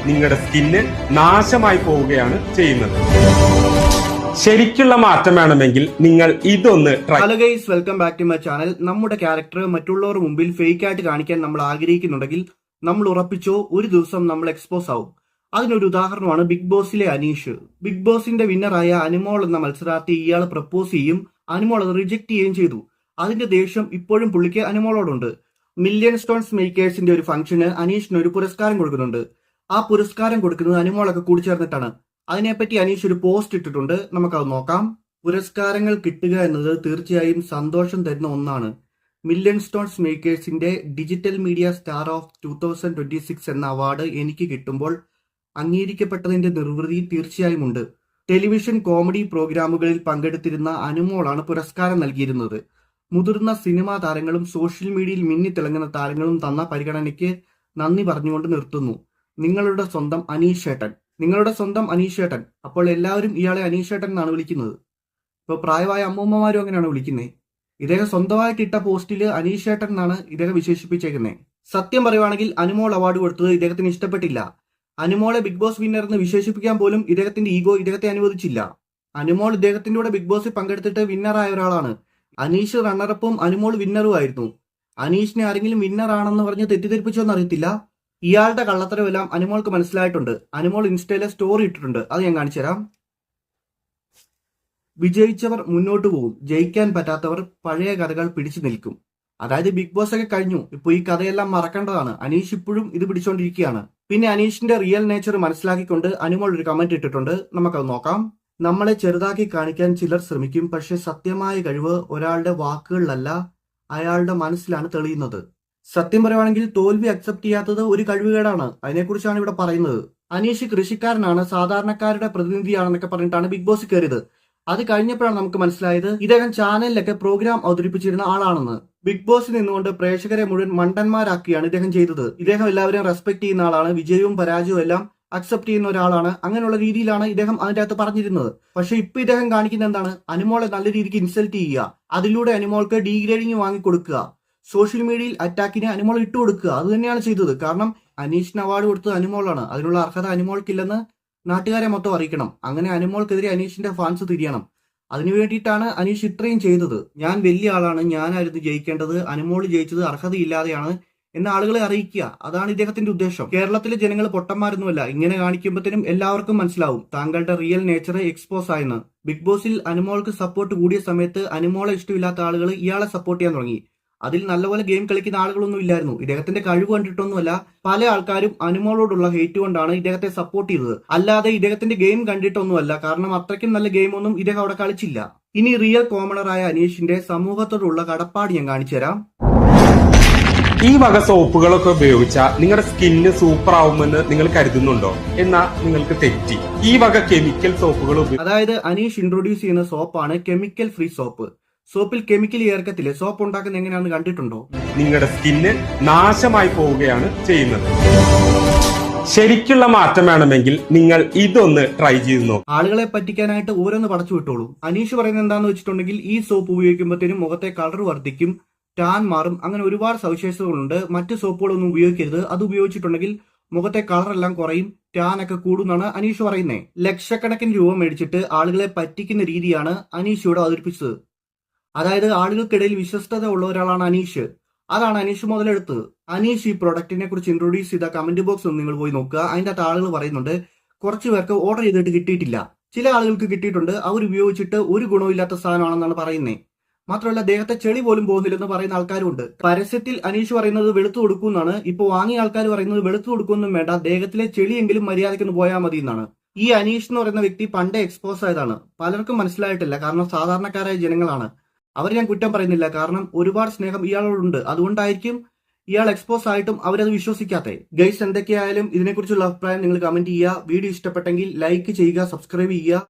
നിങ്ങളുടെ സ്കിന്ന് നാശമായി പോവുകയാണ് ചെയ്യുന്നത്. ശരിക്കുള്ള മാറ്റം വേണമെങ്കിൽ നിങ്ങൾ ഇതൊന്ന് try. Hello guys, welcome back to my channel. നമ്മുടെ ക്യാരക്ടർ മറ്റുള്ളവരുടെ മുമ്പിൽ ഫേക്ക് ആയിട്ട് കാണിക്കാൻ നമ്മൾ ആഗ്രഹിക്കുന്നുണ്ടെങ്കിൽ നമ്മൾ ഉറപ്പിച്ചോ ഒരു ദിവസം നമ്മൾ എക്സ്പോസ് ആവും. അതിനൊരു ഉദാഹരണമാണ് ബിഗ് ബോസിലെ അനീഷ്. ബിഗ് ബോസിന്റെ വിന്നറായ അനുമോൾ എന്ന മത്സരാർത്ഥി ഇയാൾ പ്രപ്പോസ് ചെയ്യും, അനുമോൾ അത് റിജക്ട് ചെയ്യുകയും ചെയ്തു. അതിന്റെ ദേഷ്യം ഇപ്പോഴും പുള്ളിക്ക് അനുമോളോടുണ്ട്. മില്യൺ സ്റ്റോൺസ് മേക്കേഴ്സിന്റെ ഒരു ഫംഗ്ഷന് അനീഷിന് ഒരു പുരസ്കാരം കൊടുക്കുന്നുണ്ട്. ആ പുരസ്കാരം കൊടുക്കുന്നത് അനുമോളൊക്കെ കൂടിച്ചേർന്നിട്ടാണ്. അതിനെപ്പറ്റി അനീഷ് ഒരു പോസ്റ്റ് ഇട്ടിട്ടുണ്ട്, നമുക്കത് നോക്കാം. പുരസ്കാരങ്ങൾ കിട്ടുക എന്നത് തീർച്ചയായും സന്തോഷം തരുന്ന ഒന്നാണ്. മില്യൺ സ്റ്റോൺസ് മേക്കേഴ്സിന്റെ ഡിജിറ്റൽ മീഡിയ സ്റ്റാർ ഓഫ് 2026 എന്ന അവാർഡ് എനിക്ക് കിട്ടുമ്പോൾ അംഗീകരിക്കപ്പെട്ടതിന്റെ നിർവൃതി തീർച്ചയായും ഉണ്ട്. ടെലിവിഷൻ കോമഡി പ്രോഗ്രാമുകളിൽ പങ്കെടുത്തിരുന്ന അനുമോളാണ് പുരസ്കാരം നൽകിയിരുന്നത്. മുതിർന്ന സിനിമാ താരങ്ങളും സോഷ്യൽ മീഡിയയിൽ മിന്നിത്തിളങ്ങുന്ന താരങ്ങളും തന്ന പരിഗണനയ്ക്ക് നന്ദി പറഞ്ഞുകൊണ്ട് നിർത്തുന്നു. നിങ്ങളുടെ സ്വന്തം അനീഷേട്ടൻ. നിങ്ങളുടെ സ്വന്തം അനീഷേട്ടൻ. അപ്പോൾ എല്ലാവരും ഇയാളെ അനീഷേട്ടൻ എന്നാണ് വിളിക്കുന്നത്. ഇപ്പോൾ പ്രായമായ അമ്മൂമ്മമാരും അങ്ങനെയാണ് വിളിക്കുന്നത്. ഇദ്ദേഹം സ്വന്തമായിട്ട് ഇട്ട പോസ്റ്റിൽ അനീഷേട്ടൻ എന്നാണ് ഇദ്ദേഹം വിശേഷിപ്പിച്ചേക്കുന്നത്. സത്യം പറയുവാണെങ്കിൽ അനുമോൾ അവാർഡ് കൊടുത്തത് ഇദ്ദേഹത്തിന് ഇഷ്ടപ്പെട്ടില്ല. അനുമോളെ ബിഗ് ബോസ് വിന്നർ എന്ന് വിശേഷിപ്പിക്കാൻ പോലും ഇദ്ദേഹത്തിന്റെ ഈഗോ ഇദ്ദേഹത്തെ അനുവദിച്ചില്ല. അനുമോൾ ഇദ്ദേഹത്തിന്റെ കൂടെ ബിഗ് ബോസിൽ പങ്കെടുത്തിട്ട് വിന്നറായ ഒരാളാണ്. അനീഷ് റണ്ണറപ്പും അനുമോൾ വിന്നറും ആയിരുന്നു. അനീഷിനെ ആരെങ്കിലും വിന്നർ ആണെന്ന് പറഞ്ഞ് തെറ്റിദ്ധരിപ്പിച്ചോന്ന് അറിയത്തില്ല. ഇയാളുടെ കള്ളത്തരമെല്ലാം അനുമോൾക്ക് മനസ്സിലായിട്ടുണ്ട്. അനുമോൾ ഇൻസ്റ്റയിലെ സ്റ്റോറി ഇട്ടിട്ടുണ്ട്, അത് ഞാൻ കാണിച്ചുതരാം. വിജയിച്ചവർ മുന്നോട്ട് പോകും, ജയിക്കാൻ പറ്റാത്തവർ പഴയ കഥകൾ പിടിച്ചു നിൽക്കും. അതായത് ബിഗ് ബോസ് ഒക്കെ കഴിഞ്ഞു, ഇപ്പൊ ഈ കഥയെല്ലാം മറക്കേണ്ടതാണ്. അനീഷ് ഇപ്പോഴും ഇത് പിടിച്ചോണ്ടിരിക്കുകയാണ്. പിന്നെ അനീഷിന്റെ റിയൽ നേച്ചർ മനസ്സിലാക്കിക്കൊണ്ട് അനുമോൾ ഒരു കമന്റ് ഇട്ടിട്ടുണ്ട്, നമുക്കത് നോക്കാം. നമ്മളെ ചെറുതാക്കി കാണിക്കാൻ ചിലർ ശ്രമിക്കും, പക്ഷെ സത്യമായ കഴിവ് ഒരാളുടെ വാക്കുകളിലല്ല അയാളുടെ മനസ്സിലാണ് തെളിയുന്നത്. സത്യം പറയുവാണെങ്കിൽ തോൽവി അക്സെപ്റ്റ് ചെയ്യാത്തത് ഒരു കഴിവുകേടാണ്. അതിനെക്കുറിച്ചാണ് ഇവിടെ പറയുന്നത്. അനീഷ് കൃഷിക്കാരനാണ്, സാധാരണക്കാരുടെ പ്രതിനിധിയാണെന്നൊക്കെ പറഞ്ഞിട്ടാണ് ബിഗ് ബോസ് കയറിയത്. അത് കഴിഞ്ഞപ്പോഴാണ് നമുക്ക് മനസ്സിലായത് ഇദ്ദേഹം ചാനലിലൊക്കെ പ്രോഗ്രാം അവതരിപ്പിച്ചിരുന്ന ആളാണെന്ന്. ബിഗ് ബോസിൽ നിന്നുകൊണ്ട് പ്രേക്ഷകരെ മുഴുവൻ മണ്ടന്മാരാക്കിയാണ് ഇദ്ദേഹം ചെയ്തത്. ഇദ്ദേഹം എല്ലാവരെയും റെസ്പെക്ട് ചെയ്യുന്ന ആളാണ്, വിജയവും പരാജയവും എല്ലാം അക്സെപ്റ്റ് ചെയ്യുന്ന ഒരാളാണ്. അങ്ങനെയുള്ള രീതിയിലാണ് ഇദ്ദേഹം അതിന്റെ അകത്ത് പറഞ്ഞിരുന്നത്. പക്ഷെ ഇപ്പൊ ഇദ്ദേഹം കാണിക്കുന്ന എന്താണ്? അനുമോളെ നല്ല രീതിക്ക് ഇൻസൾട്ട് ചെയ്യുക, അതിലൂടെ അനുമോൾക്ക് ഡീഗ്രേഡിങ് വാങ്ങിക്കൊടുക്കുക, സോഷ്യൽ മീഡിയയിൽ അറ്റാക്കിനെ അനുമോൾ ഇട്ടുകൊടുക്കുക. അത് തന്നെയാണ് ചെയ്തത്. കാരണം അനീഷിന് അവാർഡ് കൊടുത്തത് അനുമോളാണ്. അതിനുള്ള അർഹത അനുമോൾക്കില്ലെന്ന് നാട്ടുകാരെ മൊത്തം അറിയിക്കണം. അങ്ങനെ അനുമോൾക്കെതിരെ അനീഷിന്റെ ഫാൻസ് തിരിയണം. അതിനു വേണ്ടിയിട്ടാണ് അനീഷ് ഇത്രയും ചെയ്തത്. ഞാൻ വലിയ ആളാണ്, ഞാനായിരുന്നു ജയിക്കേണ്ടത്, അനുമോൾ ജയിച്ചത് അർഹതയില്ലാതെയാണ് എന്ന ആളുകളെ അറിയിക്കുക. അതാണ് ഇദ്ദേഹത്തിന്റെ ഉദ്ദേശം. കേരളത്തിലെ ജനങ്ങൾ പൊട്ടന്മാരൊന്നുമല്ല. ഇങ്ങനെ കാണിക്കുമ്പോഴത്തേനും എല്ലാവർക്കും മനസ്സിലാവും താങ്കളുടെ റിയൽ നേച്ചർ എക്സ്പോസ് ആയെന്ന്. ബിഗ് ബോസിൽ അനുമോൾക്ക് സപ്പോർട്ട് കൂടിയ സമയത്ത് അനുമോളെ ഇഷ്ടമില്ലാത്ത ആളുകൾ ഇയാളെ സപ്പോർട്ട് ചെയ്യാൻ തുടങ്ങി. അതിൽ നല്ലപോലെ ഗെയിം കളിക്കുന്ന ആളുകളൊന്നും ഇല്ലായിരുന്നു. ഇദ്ദേഹത്തിന്റെ കഴിവ് കണ്ടിട്ടൊന്നുമല്ല, പല ആൾക്കാരും അനുമോളോടുള്ള ഹേറ്റ് കൊണ്ടാണ് ഇദ്ദേഹത്തെ സപ്പോർട്ട് ചെയ്തത്, അല്ലാതെ ഇദ്ദേഹത്തിന്റെ ഗെയിം കണ്ടിട്ടൊന്നുമല്ല. കാരണം അത്രയ്ക്കും നല്ല ഗെയിമൊന്നും ഇദ്ദേഹം അവിടെ കളിച്ചില്ല. ഇനി റിയൽ കോമണറായ അനീഷിന്റെ സമൂഹത്തോടുള്ള കടപ്പാട് ഞാൻ കാണിച്ചു തരാം. ഈ വക സോപ്പുകളൊക്കെ ഉപയോഗിച്ചാൽ നിങ്ങളുടെ സ്കിന്ന് സൂപ്പർ ആവുമെന്ന് നിങ്ങൾ കരുതുന്നുണ്ടോ? എന്നാ നിങ്ങൾക്ക് തെറ്റി. ഈ വക കെമിക്കൽ സോപ്പുകൾ അതായത് അനീഷ് ഇൻട്രൊഡ്യൂസ് ചെയ്യുന്ന സോപ്പാണ് കെമിക്കൽ ഫ്രീ സോപ്പ്. സോപ്പിൽ കെമിക്കൽ ചേർക്കത്തില്ലേ? സോപ്പ് ഉണ്ടാക്കുന്ന എങ്ങനെയാണെന്ന് കണ്ടിട്ടുണ്ടോ? നിങ്ങളുടെ സ്കിന്ന് നാശമായി പോവുകയാണ് ചെയ്യുന്നത്. ശരിക്കുള്ള മാറ്റം വേണമെങ്കിൽ നിങ്ങൾ ഇതൊന്ന് ട്രൈ ചെയ്ത് നോക്കും. ആളുകളെ പറ്റിക്കാനായിട്ട് ഓരോന്ന് പടച്ചു വിട്ടോളൂ. അനീഷ് പറയുന്നത് എന്താണെന്ന് വെച്ചിട്ടുണ്ടെങ്കിൽ ഈ സോപ്പ് ഉപയോഗിക്കുമ്പോഴത്തേനും മുഖത്തെ കളർ വർദ്ധിക്കും, ടാൻ മാറും, അങ്ങനെ ഒരുപാട് സവിശേഷതകളുണ്ട്. മറ്റ് സോപ്പുകളൊന്നും ഉപയോഗിക്കരുത്. അത് ഉപയോഗിച്ചിട്ടുണ്ടെങ്കിൽ മുഖത്തെ കളറെല്ലാം കുറയും, ടാൻ ഒക്കെ കൂടുന്നാണ് അനീഷ് പറയുന്നത്. ലക്ഷക്കണക്കിന് രൂപ മേടിച്ചിട്ട് ആളുകളെ പറ്റിക്കുന്ന രീതിയാണ് അനീഷ് ഇവിടെ അവതരിപ്പിച്ചത്. അതായത് ആളുകൾക്കിടയിൽ വിശ്വസ്തത ഉള്ള ഒരാളാണ് അനീഷ്. അതാണ് അനീഷ് മുതലെടുത്തത്. അനീഷ് ഈ പ്രൊഡക്റ്റിനെ കുറിച്ച് ഇൻട്രൊഡ്യൂസ് ചെയ്ത കമന്റ് ബോക്സ് ഒന്ന് നിങ്ങൾ പോയി നോക്കുക. അതിന്റെ അകത്ത് ആളുകൾ പറയുന്നുണ്ട് കുറച്ചു പേർക്ക് ഓർഡർ ചെയ്തിട്ട് കിട്ടിയിട്ടില്ല, ചില ആളുകൾക്ക് കിട്ടിയിട്ടുണ്ട്, അവർ ഉപയോഗിച്ചിട്ട് ഒരു ഗുണമില്ലാത്ത സാധനമാണെന്നാണ് പറയുന്നത്. മാത്രമല്ല ദേഹത്തെ ചെളി പോലും പോകുന്നില്ലെന്ന് പറയുന്ന ആൾക്കാരുണ്ട്. പരസ്യത്തിൽ അനീഷ് പറയുന്നത് വെളുത്തു കൊടുക്കുമെന്നാണ്. ഇപ്പൊ വാങ്ങിയ ആൾക്കാർ പറയുന്നത് വെളുത്തു കൊടുക്കുമെന്നും വേണ്ട, ദേഹത്തിലെ ചെളിയെങ്കിലും മര്യാദയ്ക്കൊന്ന് പോയാൽ മതി എന്നാണ്. ഈ അനീഷ് എന്ന് പറയുന്ന വ്യക്തി പണ്ടേ എക്സ്പോസ് ആയതാണ്. പലർക്കും മനസ്സിലായിട്ടില്ല, കാരണം സാധാരണക്കാരായ ജനങ്ങളാണ്. അവർ ഞാൻ കുറ്റം പറയുന്നില്ല, കാരണം ഒരുപാട് സ്നേഹം ഇയാളോടുണ്ട്. അതുകൊണ്ടായിരിക്കും ഇയാൾ എക്സ്പോസ് ആയിട്ടും അവരത് വിശ്വസിക്കാത്തേ. ഗൈസ്, എന്തൊക്കെയായാലും ഇതിനെക്കുറിച്ചുള്ള അഭിപ്രായം നിങ്ങൾ കമന്റ് ചെയ്യുക. വീഡിയോ ഇഷ്ടപ്പെട്ടെങ്കിൽ ലൈക്ക് ചെയ്യുക, സബ്സ്ക്രൈബ് ചെയ്യുക.